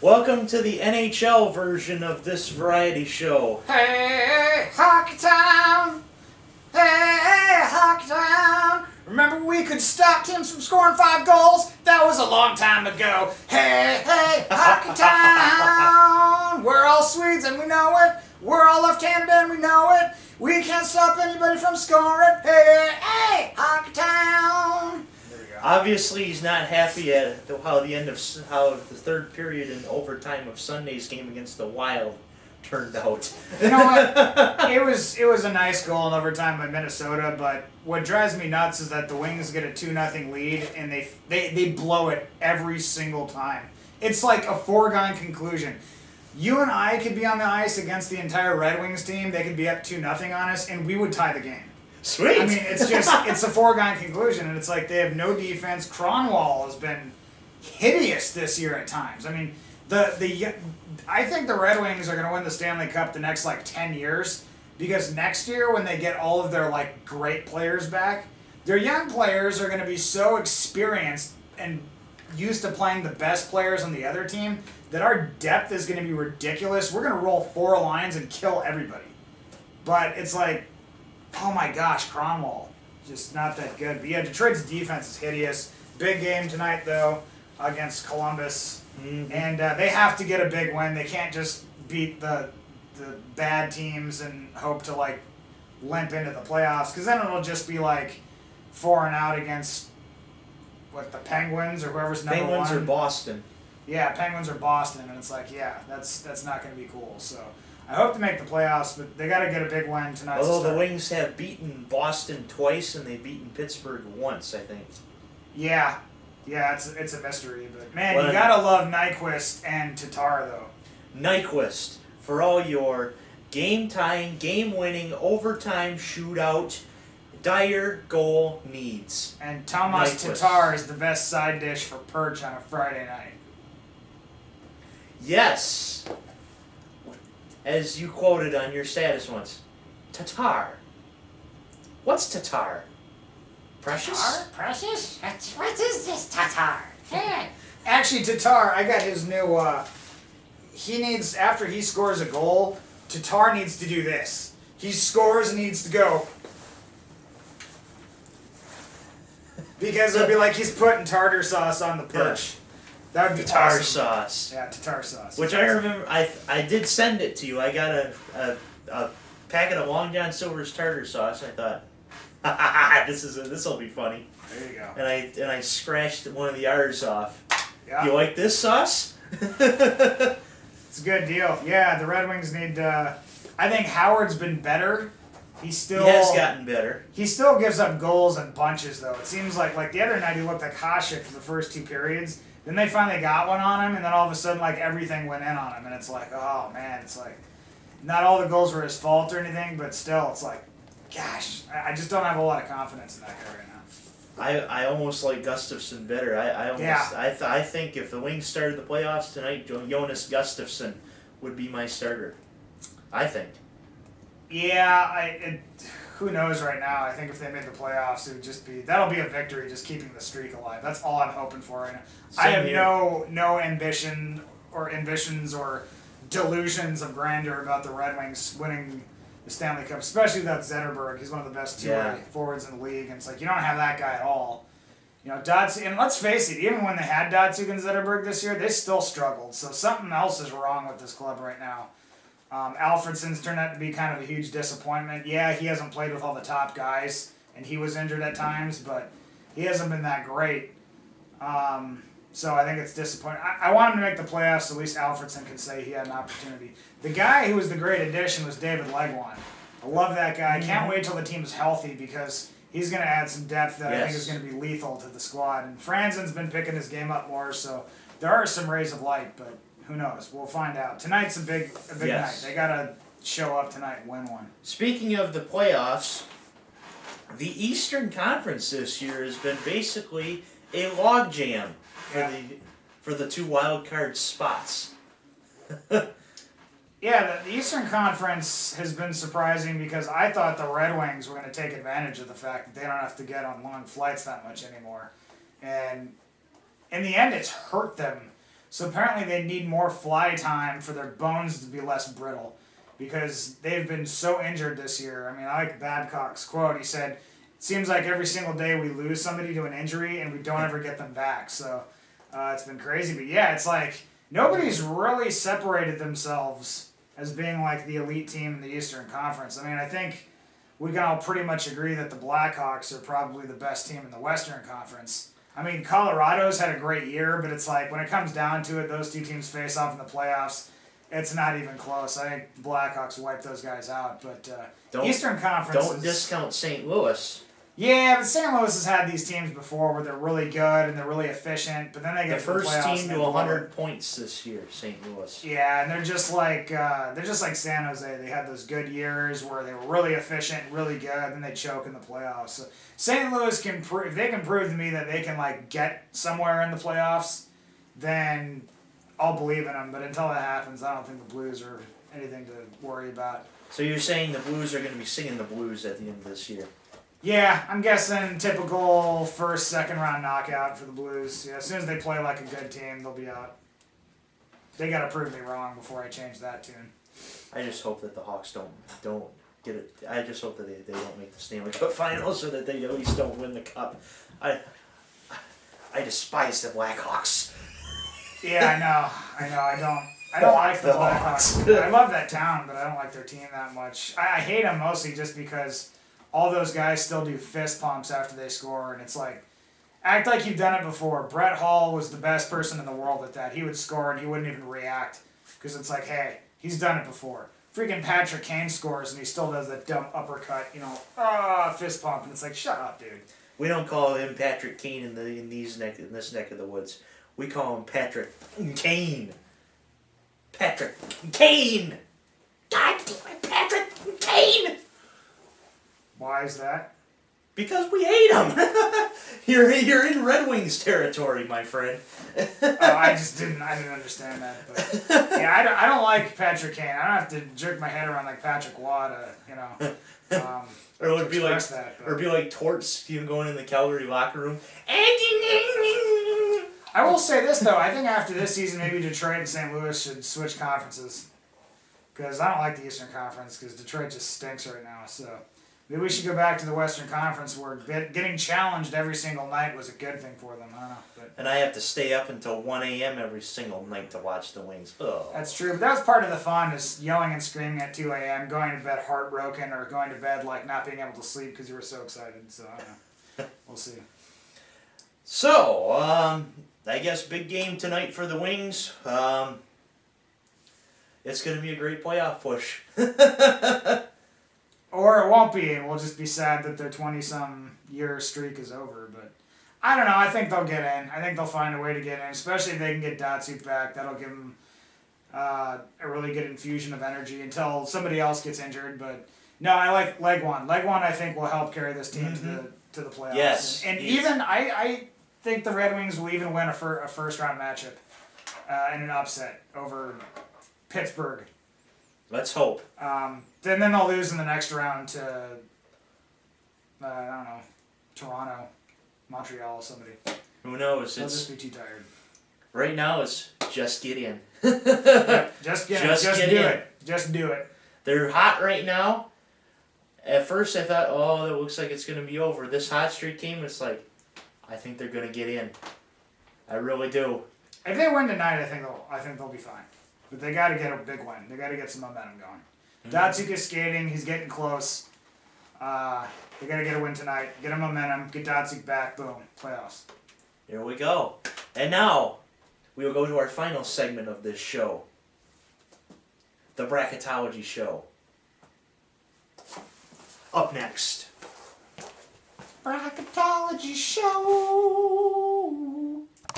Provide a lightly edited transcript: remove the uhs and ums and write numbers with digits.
Welcome to the NHL version of this variety show. Hey, Hockey Town! Hey, Hockey Town! Remember we could stop teams from scoring 5 goals? That was a long time ago. Hey, Hockey Town! We're all Swedes and we know it. We're all left-handed and we know it. We can't stop anybody from scoring. Hey, Hockey Town! Obviously, he's not happy at how the third period and overtime of Sunday's game against the Wild turned out. You know what? It was a nice goal in overtime by Minnesota, but what drives me nuts is that the Wings get a 2-0 lead and they blow it every single time. It's like a foregone conclusion. You and I could be on the ice against the entire Red Wings team. They could be up 2-0 on us, and we would tie the game. Sweet. I mean, it's a foregone conclusion, and it's like they have no defense. Cronwall has been hideous this year at times. I mean, I think the Red Wings are going to win the Stanley Cup the next 10 years, because next year when they get all of their great players back, their young players are going to be so experienced and used to playing the best players on the other team that our depth is going to be ridiculous. We're going to roll 4 lines and kill everybody. But it's like, oh my gosh, Cronwall, just not that good. But yeah, Detroit's defense is hideous. Big game tonight, though, against Columbus. Mm-hmm. And they have to get a big win. They can't just beat the bad teams and hope to, limp into the playoffs. Because then it'll just be, 4-0 against, the Penguins or whoever's number one. Penguins or Boston. Yeah, Penguins or Boston. And it's that's not going to be cool. So I hope to make the playoffs, but they got to get a big win tonight. Although the Wings have beaten Boston twice and they've beaten Pittsburgh once, I think. Yeah, it's a mystery, but man, you gotta love Nyquist and Tatar though. Nyquist for all your game-tying, game-winning, overtime shootout, dire goal needs. And Tomas Tatar is the best side dish for perch on a Friday night. Yes. As you quoted on your status once, Tatar. What's Tatar? Precious? Tatar? Precious? What is this Tatar? Actually, Tatar, I got his new, he needs, after he scores a goal, Tatar needs to do this. He scores and needs to go. Because it'll be like he's putting tartar sauce on the perch. Yeah. That would be Tatar awesome. sauce. Yeah, Tatar sauce. Which I remember, I did send it to you. I got a packet of Long John Silver's tartar sauce. I thought, this will be funny. There you go. And I scratched one of the R's off. Yeah. You like this sauce? It's a good deal. Yeah, the Red Wings need. I think Howard's been better. He has gotten better. He still gives up goals in bunches, though. It seems like the other night he looked like Hasek for the first 2 periods. Then they finally got one on him, and then all of a sudden, everything went in on him. And it's oh, man, it's not all the goals were his fault or anything, but still, it's gosh, I just don't have a lot of confidence in that guy right now. I almost like Gustafsson better. I think if the Wings started the playoffs tonight, Jonas Gustafsson would be my starter. I think. Yeah, who knows right now? I think if they made the playoffs, it would just be that'll be a victory, just keeping the streak alive. That's all I'm hoping for right now. I have no ambitions or delusions of grandeur about the Red Wings winning the Stanley Cup, especially without Zetterberg. He's one of the best two-way forwards in the league, and it's you don't have that guy at all. Datsuk, and let's face it, even when they had Datsuk and Zetterberg this year, they still struggled. So something else is wrong with this club right now. Alfredsson's turned out to be kind of a huge disappointment. Yeah, he hasn't played with all the top guys, and he was injured at times, but he hasn't been that great. So I think it's disappointing. I want him to make the playoffs so at least Alfredsson can say he had an opportunity. The guy who was the great addition was David Legwand. I love that guy. I can't wait till the team's healthy because he's going to add some depth that I think is going to be lethal to the squad. And Franzen's been picking his game up more, so there are some rays of light, but who knows? We'll find out. Tonight's a big night. They got to show up tonight and win one. Speaking of the playoffs, the Eastern Conference this year has been basically a logjam for the 2 wild card spots. Yeah, the Eastern Conference has been surprising because I thought the Red Wings were going to take advantage of the fact that they don't have to get on long flights that much anymore. And in the end, it's hurt them So apparently they need more fly time for their bones to be less brittle because they've been so injured this year. I mean, I like Babcock's quote. He said, "It seems like every single day we lose somebody to an injury and we don't ever get them back." So it's been crazy. But yeah, it's like nobody's really separated themselves as being like the elite team in the Eastern Conference. I mean, I think we can all pretty much agree that the Blackhawks are probably the best team in the Western Conference. I mean, Colorado's had a great year, but it's like when it comes down to it, those two teams face off in the playoffs. It's not even close. I think the Blackhawks wiped those guys out. But Eastern Conference Don't discount St. Louis. Yeah, but St. Louis has had these teams before where they're really good and they're really efficient, but then they get The to the first playoffs team and to they blow 100 it. points this year, St. Louis. Yeah, and they're just like San Jose. They had those good years where they were really efficient, really good, and then they choke in the playoffs. So St. Louis can if they can prove to me that they can like get somewhere in the playoffs, then I'll believe in them. But until that happens, I don't think the Blues are anything to worry about. So you're saying the Blues are going to be singing the blues at the end of this year? Yeah, I'm guessing typical first, second round knockout for the Blues. Yeah, as soon as they play like a good team, they'll be out. They got to prove me wrong before I change that tune. I just hope that the Hawks don't get it. I just hope that they don't make the Stanley Cup Finals, so that they at least don't win the cup. I despise the Blackhawks. Yeah, I know. I don't like the Blackhawks. I love that town, but I don't like their team that much. I hate them mostly just because all those guys still do fist pumps after they score, and it's like, act like you've done it before. Brett Hull was the best person in the world at that. He would score and he wouldn't even react because it's like, hey, he's done it before. Freaking Patrick Kane scores and he still does that dumb uppercut, fist pump, and it's like, shut up, dude. We don't call him Patrick Kane in this neck of the woods. We call him Patrick Kane. Patrick Kane. God damn it, Patrick Kane! Why is that? Because we hate him. You're in Red Wings territory, my friend. I didn't understand that. But yeah, I don't like Patrick Kane. I don't have to jerk my head around like Patrick Waugh to, Or it would be like, that, or it'd be like Torts, going in the Calgary locker room. I will say this though. I think after this season, maybe Detroit and St. Louis should switch conferences. Because I don't like the Eastern Conference because Detroit just stinks right now. So maybe we should go back to the Western Conference where getting challenged every single night was a good thing for them. I don't know. But And I have to stay up until 1 a.m. every single night to watch the Wings. Ugh. that's true. But that was part of the fun is yelling and screaming at 2 a.m., going to bed heartbroken, or going to bed like not being able to sleep because you were so excited. So I don't know. We'll see. So, I guess big game tonight for the Wings. It's going to be a great playoff push. Or it won't be, and we'll just be sad that their 20-some year streak is over. But I don't know. I think they'll get in. I think they'll find a way to get in, especially if they can get Datsuk back. That'll give them a really good infusion of energy until somebody else gets injured. But no, I like Legwand. Legwand, I think, will help carry this team to the playoffs. Yes. And even I think the Red Wings will even win a first-round matchup in an upset over Pittsburgh. Let's hope. Then they'll lose in the next round to, I don't know, Toronto, Montreal, somebody. Who knows? They'll just be too tired. Right now, it's just get in. Yep, just get get do in. it. Just do it. They're hot right now. At first, I thought, oh, it looks like it's going to be over. This hot streak came, it's like, I think they're going to get in. I really do. If they win tonight, I think they'll be fine. But they got to get a big win. They got to get some momentum going. Datsuk is skating. He's getting close. They got to get a win tonight. Get a momentum. Get Datsuk back. Boom. Playoffs. Here we go. And now, we will go to our final segment of this show. The Bracketology Show. Up next. Bracketology show.